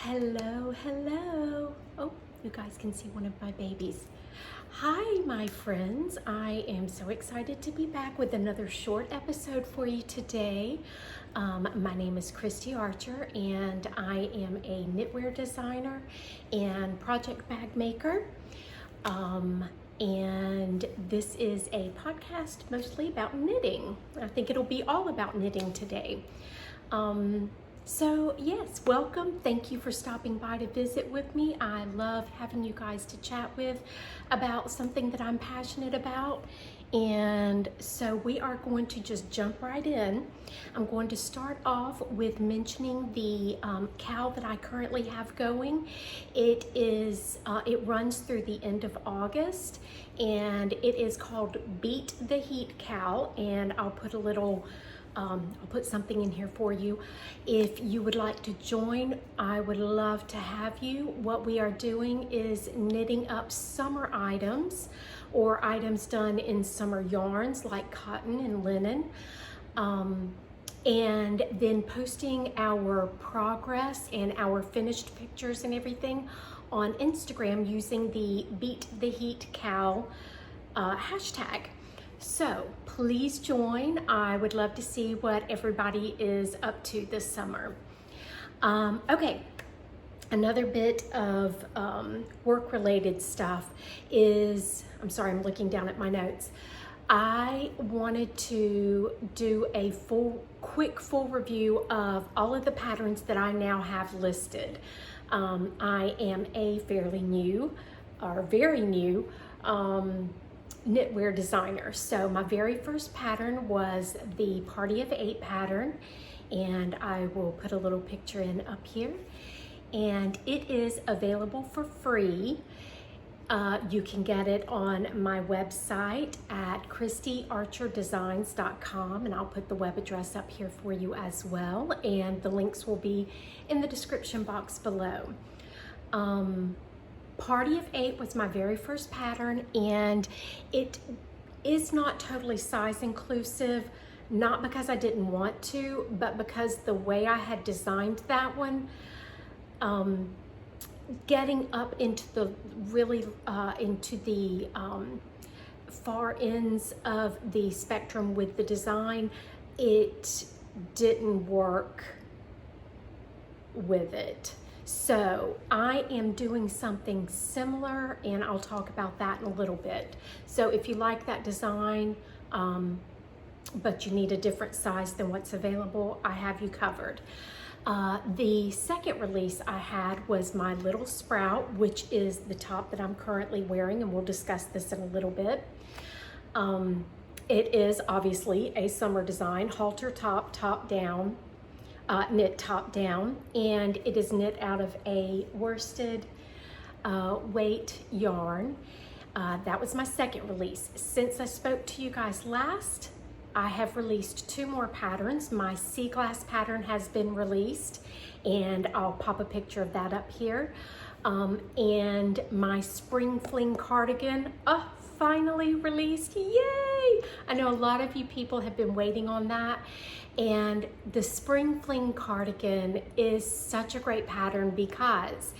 Hello, hello. Oh, you guys can see one of my babies. Hi, my friends. I am so excited to be back with another short episode for you today. My name is Christie Archer, and I am a knitwear designer and project bag maker. And this is a podcast mostly about knitting. I think it'll be all about knitting today. So yes, welcome. Thank you for stopping by to visit with me. I love having you guys to chat with about something that I'm passionate about. And so we are going to just jump right in. I'm going to start off with mentioning the cowl that I currently have going. It runs through the end of August, and it is called Beat the Heat cowl. And I'll put a little I'll put something in here for you. If you would like to join, I would love to have you. What we are doing is knitting up summer items or items done in summer yarns like cotton and linen. And then posting our progress and our finished pictures and everything on Instagram using the Beat the Heat cowl hashtag. So please join. I would love to see what everybody is up to this summer. Okay, another bit of work-related stuff is, I'm sorry, I'm looking down at my notes. I wanted to do a quick full review of all of the patterns that I now have listed. I am a fairly new, or very new, knitwear designer. So my very first pattern was the Party of 8 pattern, and I will put a little picture in up here, and it is available for free. You can get it on my website at christiearcherdesigns.com, and I'll put the web address up here for you as well, and the links will be in the description box below. Party of 8 was my very first pattern, and it is not totally size inclusive, not because I didn't want to, but because the way I had designed that one, getting up into the really into the far ends of the spectrum with the design, it didn't work with it. So I am doing something similar, and I'll talk about that in a little bit. So if you like that design, but you need a different size than what's available, I have you covered. The second release I had was my Little Sprout, which is the top that I'm currently wearing, and we'll discuss this in a little bit. It is obviously a summer design, halter top, top down. Knit top down, and it is knit out of a worsted weight yarn. That was my second release. Since I spoke to you guys last, I have released 2 more patterns. My sea glass pattern has been released, and I'll pop a picture of that up here. And my spring fling cardigan, finally released, yay! I know a lot of you people have been waiting on that, and the spring fling cardigan is such a great pattern because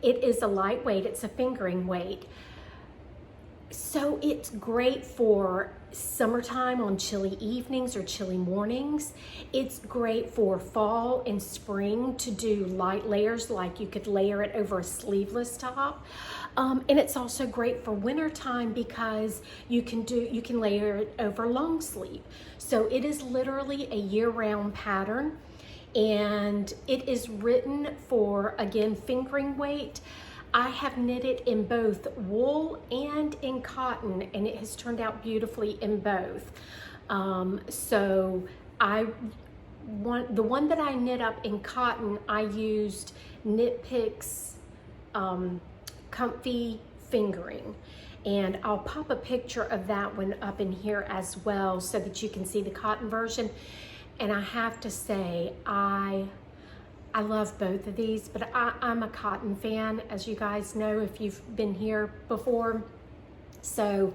it is a lightweight, it's a fingering weight. So it's great for summertime on chilly evenings or chilly mornings. It's great for fall and spring to do light layers, like you could layer it over a sleeveless top. And it's also great for wintertime because you can layer it over long sleeve. So it is literally a year-round pattern, and it is written for, again, fingering weight. I have knitted in both wool and in cotton, and it has turned out beautifully in both. So the one that I knit up in cotton, I used Knit Picks Comfy Fingering, and I'll pop a picture of that one up in here as well so that you can see the cotton version. And I have to say, I love both of these, but I'm a cotton fan, as you guys know if you've been here before. So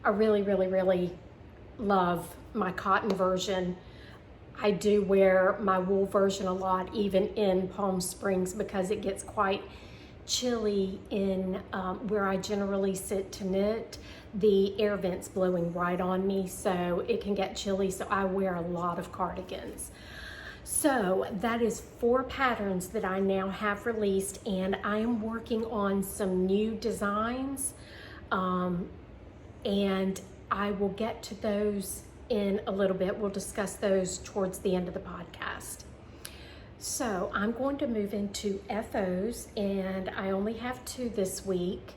I really, really, really love my cotton version. I do wear my wool version a lot, even in Palm Springs, because it gets quite chilly in where I generally sit to knit. The air vent's blowing right on me, so it can get chilly, so I wear a lot of cardigans. So that is 4 patterns that I now have released, and I am working on some new designs, and I will get to those in a little bit. We'll discuss those towards the end of the podcast. So I'm going to move into FOs, and I only have 2 this week,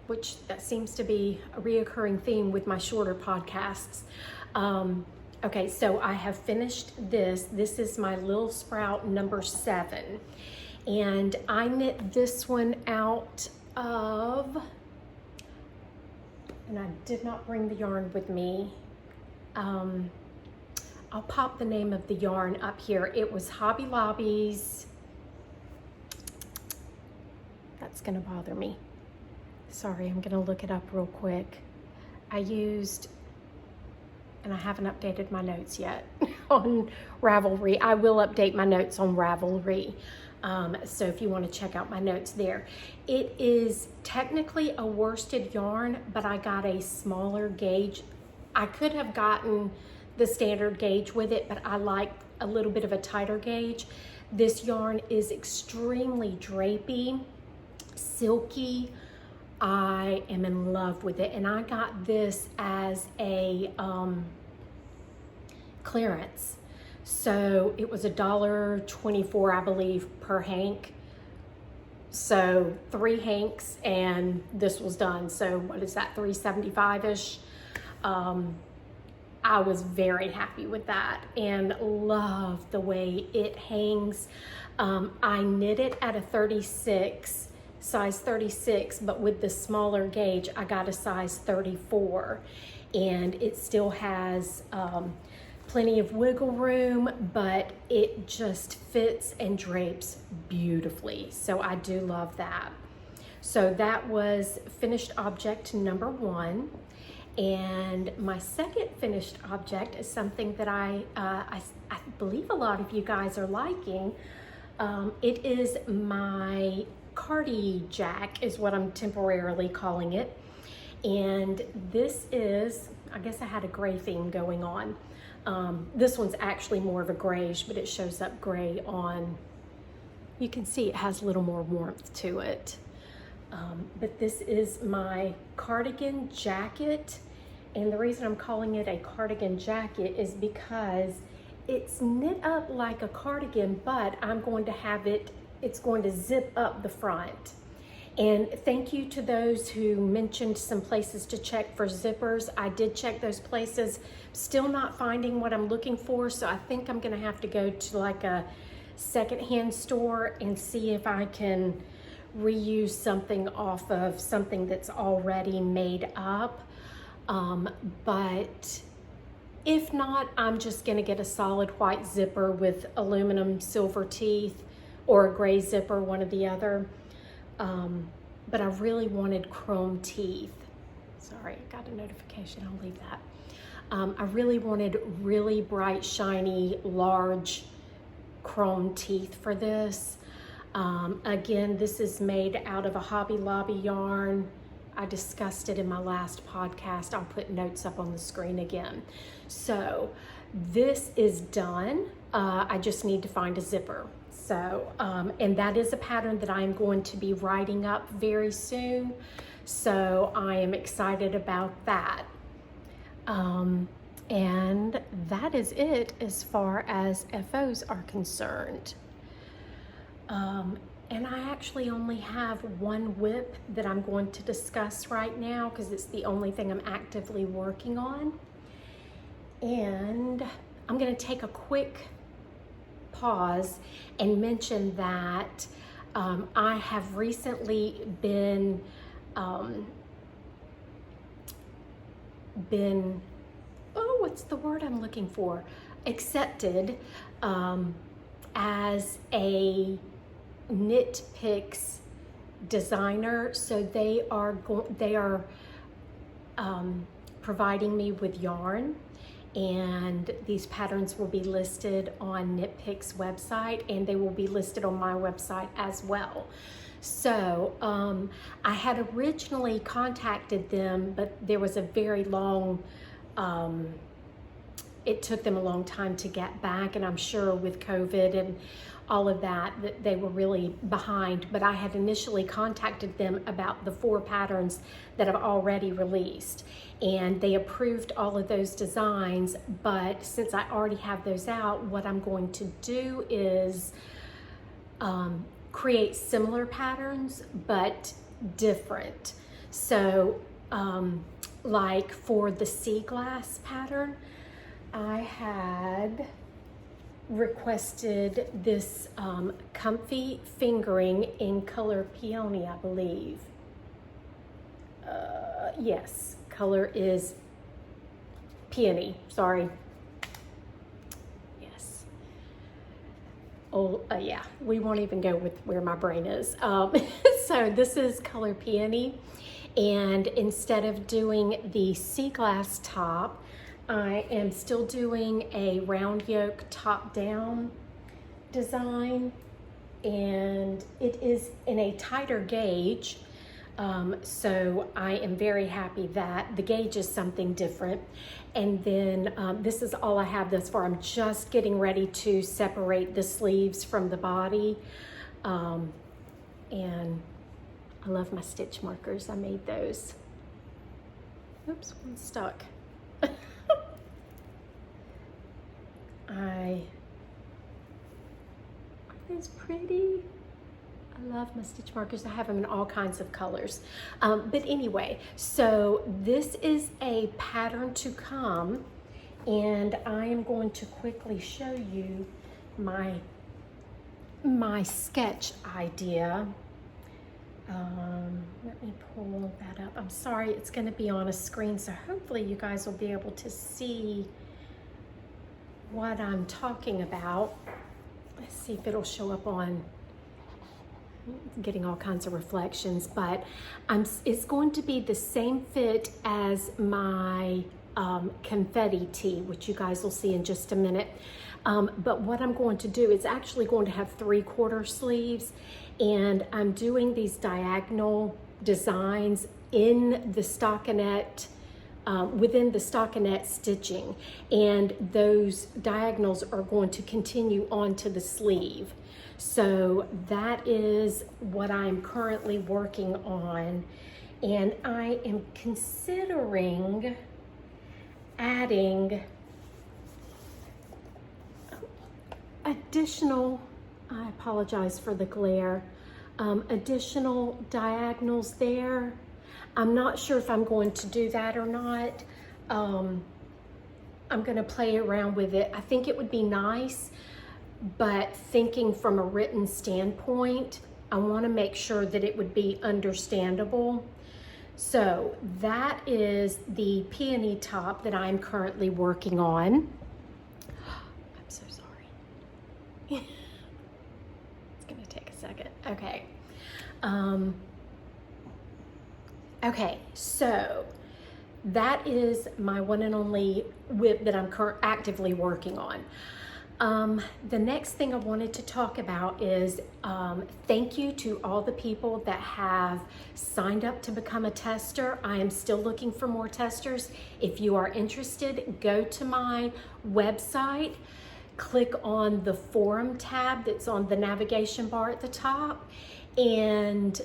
which that seems to be a reoccurring theme with my shorter podcasts. Okay, so I have finished this. This is my Little Sprout number 7. And I knit this one out of, and I did not bring the yarn with me. I'll pop the name of the yarn up here. It was Hobby Lobby's, that's gonna bother me. Sorry, I'm gonna look it up real quick. I used, and I haven't updated my notes yet on Ravelry. I will update my notes on Ravelry. So if you want to check out my notes there. It is technically a worsted yarn, but I got a smaller gauge. I could have gotten the standard gauge with it, but I like a little bit of a tighter gauge. This yarn is extremely drapey, silky. I am in love with it, and I got this as a clearance. So it was $1.24, I believe, per hank. So 3 hanks, and this was done. So what is that, $3.75-ish? I was very happy with that and love the way it hangs. I knit it at a 36, size 36, but with the smaller gauge, I got a size 34, and it still has plenty of wiggle room, but it just fits and drapes beautifully. So I do love that. So that was finished object number 1. And my second finished object is something that I believe a lot of you guys are liking. It is my Cardigan Jacket is what I'm temporarily calling it. And this is, I guess I had a gray theme going on. This one's actually more of a grayish, but it shows up gray on, you can see it has a little more warmth to it. But this is my Cardigan Jacket, and the reason I'm calling it a Cardigan Jacket is because it's knit up like a cardigan, but I'm going to have it's going to zip up the front. And thank you to those who mentioned some places to check for zippers. I did check those places, still not finding what I'm looking for, so I think I'm gonna have to go to like a secondhand store and see if I can reuse something off of something that's already made up. But if not, I'm just gonna get a solid white zipper with aluminum silver teeth, or a gray zipper, one or the other. But I really wanted chrome teeth. Sorry, I got a notification, I'll leave that. I really wanted really bright, shiny, large chrome teeth for this. Again, this is made out of a Hobby Lobby yarn. I discussed it in my last podcast. I'll put notes up on the screen again. So this is done. I just need to find a zipper. So, and that is a pattern that I'm going to be writing up very soon. So I am excited about that. And that is it as far as FOs are concerned. And I actually only have one whip that I'm going to discuss right now because it's the only thing I'm actively working on. And I'm going to take a quick pause and mention that I have recently been what's the word I'm looking for? Accepted as a Knit Picks designer. So they are providing me with yarn, and these patterns will be listed on Knit Picks website, and they will be listed on my website as well. So I had originally contacted them, but there was a very long, it took them a long time to get back, and I'm sure with COVID and all of that they were really behind. But I had initially contacted them about the 4 patterns that I've already released, and they approved all of those designs. But since I already have those out, what I'm going to do is create similar patterns but different. So like for the sea glass pattern, I had requested this comfy fingering in color peony, I believe. Yes, color is peony, sorry. Yes. Oh, yeah, we won't even go with where my brain is. So this is color peony, and instead of doing the sea glass top, I am still doing a round yoke top down design, and it is in a tighter gauge. So I am very happy that the gauge is something different. And then this is all I have thus far. I'm just getting ready to separate the sleeves from the body. And I love my stitch markers. I made those. Oops, one's stuck. Aren't these pretty? I love my stitch markers. I have them in all kinds of colors. But anyway, so this is a pattern to come, and I am going to quickly show you my sketch idea. Let me pull that up. I'm sorry, it's going to be on a screen, so hopefully you guys will be able to see what I'm talking about. Let's see if it'll show up on, getting all kinds of reflections, but it's going to be the same fit as my confetti tee, which you guys will see in just a minute. But what I'm going to do is actually going to have 3/4 sleeves, and I'm doing these diagonal designs in the stockinette, within the stockinette stitching, and those diagonals are going to continue onto the sleeve. So that is what I'm currently working on, and I am considering adding additional, I apologize for the glare, additional diagonals there. I'm not sure if I'm going to do that or not. I'm going to play around with it. I think it would be nice, but thinking from a written standpoint, I want to make sure that it would be understandable. So that is the peony top that I'm currently working on. I'm so sorry. It's going to take a second. Okay. Okay, so that is my one and only whip that I'm actively working on. The next thing I wanted to talk about is thank you to all the people that have signed up to become a tester. I am still looking for more testers. If you are interested, go to my website, click on the forum tab that's on the navigation bar at the top, and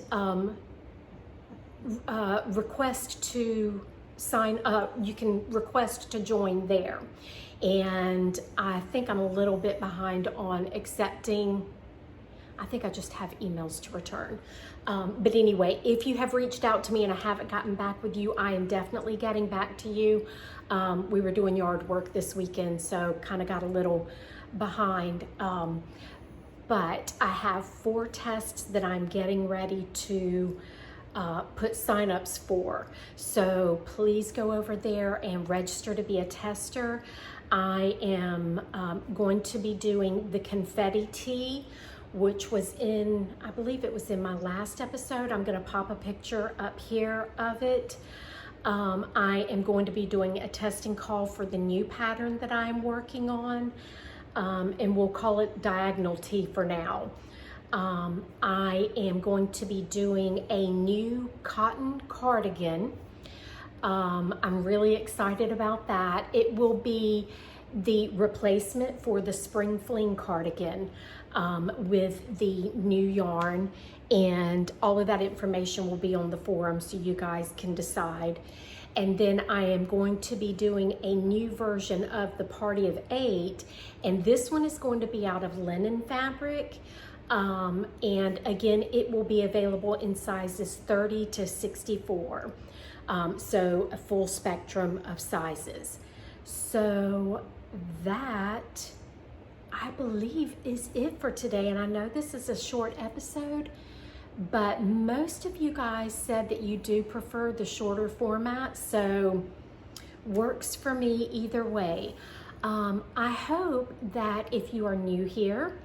request to sign up. You can request to join there. And I think I'm a little bit behind on accepting. I think I just have emails to return. But anyway, if you have reached out to me and I haven't gotten back with you, I am definitely getting back to you. We were doing yard work this weekend, so kind of got a little behind. But I have 4 tests that I'm getting ready to put signups for. So please go over there and register to be a tester. I am going to be doing the confetti tee, which was in, I believe it was in my last episode. I'm going to pop a picture up here of it. I am going to be doing a testing call for the new pattern that I'm working on, and we'll call it Diagonal Tee for now. I am going to be doing a new cotton cardigan. I'm really excited about that. It will be the replacement for the Spring Fling cardigan with the new yarn, and all of that information will be on the forum so you guys can decide. And then I am going to be doing a new version of the Party of 8, and this one is going to be out of linen fabric. And again, it will be available in sizes 30 to 64. So a full spectrum of sizes. So that, I believe, is it for today. And I know this is a short episode, but most of you guys said that you do prefer the shorter format, so works for me either way. I hope that if you are new here,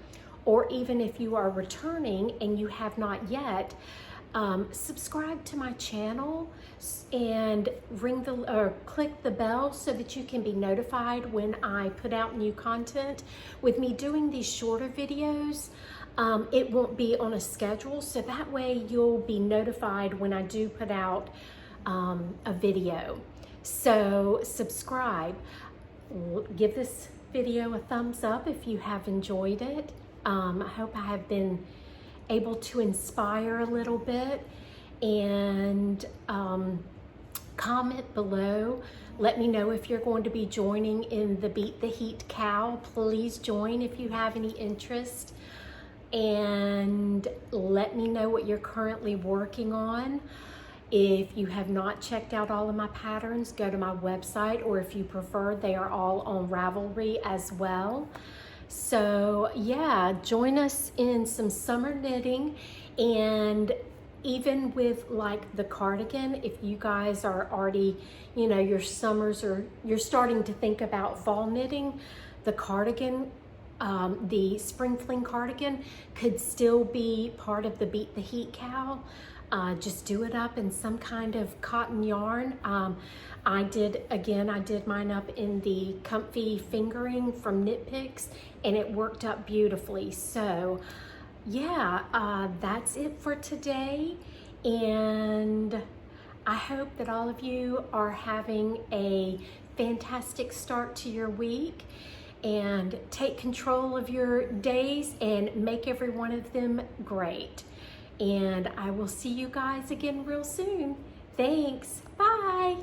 or even if you are returning and you have not yet, subscribe to my channel and click the bell so that you can be notified when I put out new content. With me doing these shorter videos, it won't be on a schedule, so that way you'll be notified when I do put out a video. So subscribe. Give this video a thumbs up if you have enjoyed it. I hope I have been able to inspire a little bit, and comment below. Let me know if you're going to be joining in the Beat the Heat Cow. Please join if you have any interest, and let me know what you're currently working on. If you have not checked out all of my patterns, go to my website, or if you prefer, they are all on Ravelry as well. So yeah, join us in some summer knitting. And even with like the cardigan, if you guys are already, you know, your summers, or you're starting to think about fall knitting, the cardigan, the Spring Fling cardigan could still be part of the Beat the Heat Cow. Just do it up in some kind of cotton yarn. I did mine up in the Comfy Fingering from Knit Picks, and it worked up beautifully. So yeah, that's it for today, and I hope that all of you are having a fantastic start to your week, and take control of your days and make every one of them great. And I will see you guys again real soon. Thanks. Bye.